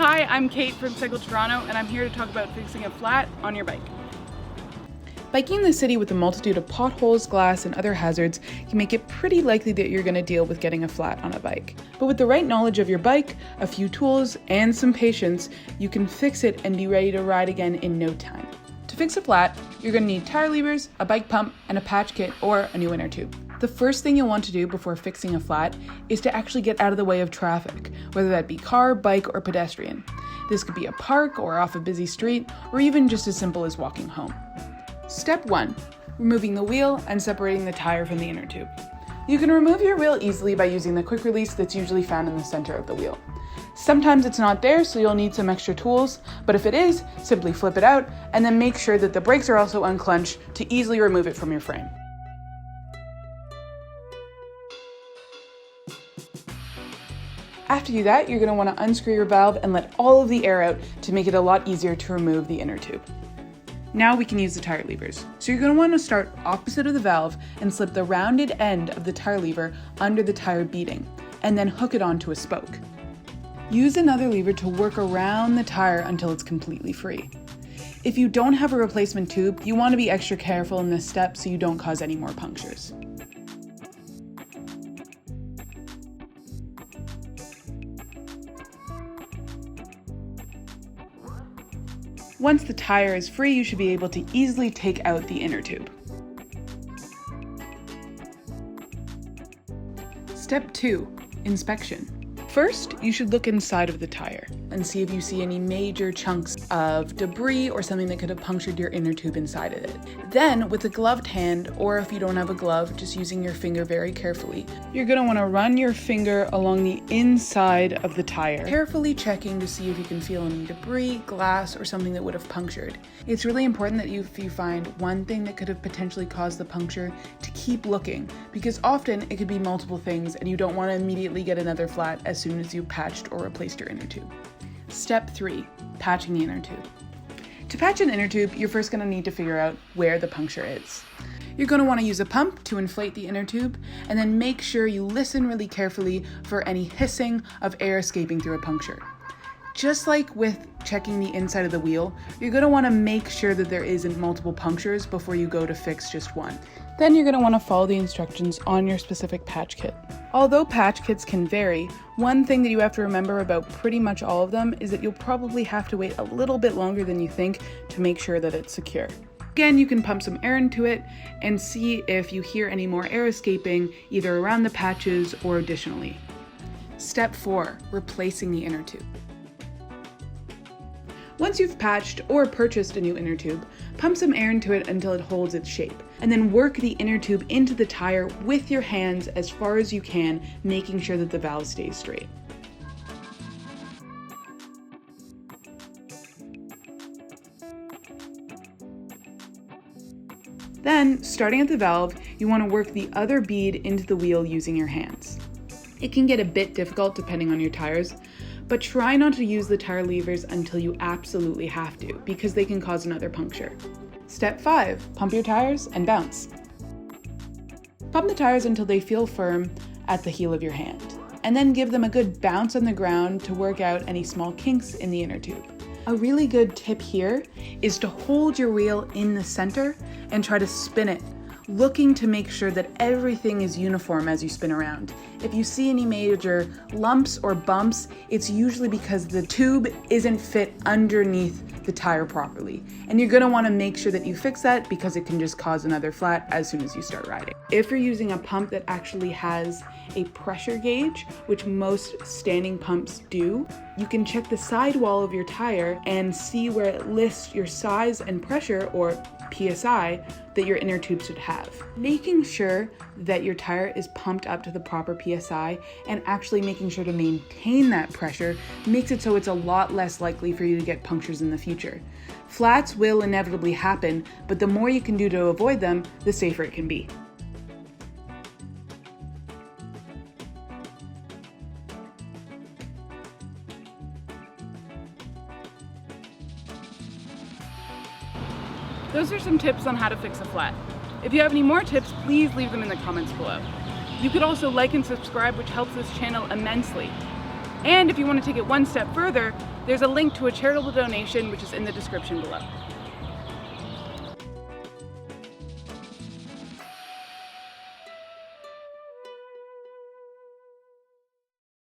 Hi, I'm Kate from Cycle Toronto, and I'm here to talk about fixing a flat on your bike. Biking in the city with a multitude of potholes, glass, and other hazards can make it pretty likely that you're going to deal with getting a flat on a bike. But with the right knowledge of your bike, a few tools, and some patience, you can fix it and be ready to ride again in no time. To fix a flat, you're going to need tire levers, a bike pump, and a patch kit or a new inner tube. The first thing you'll want to do before fixing a flat is to actually get out of the way of traffic, whether that be car, bike, or pedestrian. This could be a park or off a busy street, or even just as simple as walking home. Step 1. Removing the wheel and separating the tire from the inner tube. You can remove your wheel easily by using the quick release that's usually found in the center of the wheel. Sometimes it's not there, so you'll need some extra tools, but if it is, simply flip it out and then make sure that the brakes are also unclenched to easily remove it from your frame. After you do that, you're going to want to unscrew your valve and let all of the air out to make it a lot easier to remove the inner tube. Now we can use the tire levers. So you're going to want to start opposite of the valve and slip the rounded end of the tire lever under the tire beading, and then hook it onto a spoke. Use another lever to work around the tire until it's completely free. If you don't have a replacement tube, you want to be extra careful in this step so you don't cause any more punctures. Once the tire is free, you should be able to easily take out the inner tube. Step 2. Inspection. First, you should look inside of the tire and see if you see any major chunks of debris or something that could have punctured your inner tube inside of it. Then, with a gloved hand, or if you don't have a glove, just using your finger very carefully, you're going to want to run your finger along the inside of the tire, carefully checking to see if you can feel any debris, glass, or something that would have punctured. It's really important that if you find one thing that could have potentially caused the puncture, to keep looking, because often it could be multiple things and you don't want to immediately get another flat as soon as you've patched or replaced your inner tube. Step 3. Patching the inner tube. To patch an inner tube, you're first going to need to figure out where the puncture is. You're going to want to use a pump to inflate the inner tube, and then make sure you listen really carefully for any hissing of air escaping through a puncture. Just like with checking the inside of the wheel, you're going to want to make sure that there isn't multiple punctures before you go to fix just one. Then you're going to want to follow the instructions on your specific patch kit. Although patch kits can vary, one thing that you have to remember about pretty much all of them is that you'll probably have to wait a little bit longer than you think to make sure that it's secure. Again, you can pump some air into it and see if you hear any more air escaping either around the patches or additionally. Step 4. Replacing the inner tube. Once you've patched or purchased a new inner tube, pump some air into it until it holds its shape, and then work the inner tube into the tire with your hands as far as you can, making sure that the valve stays straight. Then, starting at the valve, you want to work the other bead into the wheel using your hands. It can get a bit difficult depending on your tires, but try not to use the tire levers until you absolutely have to, because they can cause another puncture. Step 5. Pump your tires and bounce. Pump the tires until they feel firm at the heel of your hand, and then give them a good bounce on the ground to work out any small kinks in the inner tube. A really good tip here is to hold your wheel in the center and try to spin it, looking to make sure that everything is uniform as you spin around. If you see any major lumps or bumps, it's usually because the tube isn't fit underneath the tire properly. And you're going to want to make sure that you fix that, because it can just cause another flat as soon as you start riding. If you're using a pump that actually has a pressure gauge, which most standing pumps do, you can check the sidewall of your tire and see where it lists your size and pressure, or PSI, that your inner tube should have. Making sure that your tire is pumped up to the proper PSI and actually making sure to maintain that pressure makes it so it's a lot less likely for you to get punctures in the future. Flats will inevitably happen, but the more you can do to avoid them, the safer it can be. Those are some tips on how to fix a flat. If you have any more tips, please leave them in the comments below. You could also like and subscribe, which helps this channel immensely. And if you want to take it one step further, there's a link to a charitable donation which is in the description below.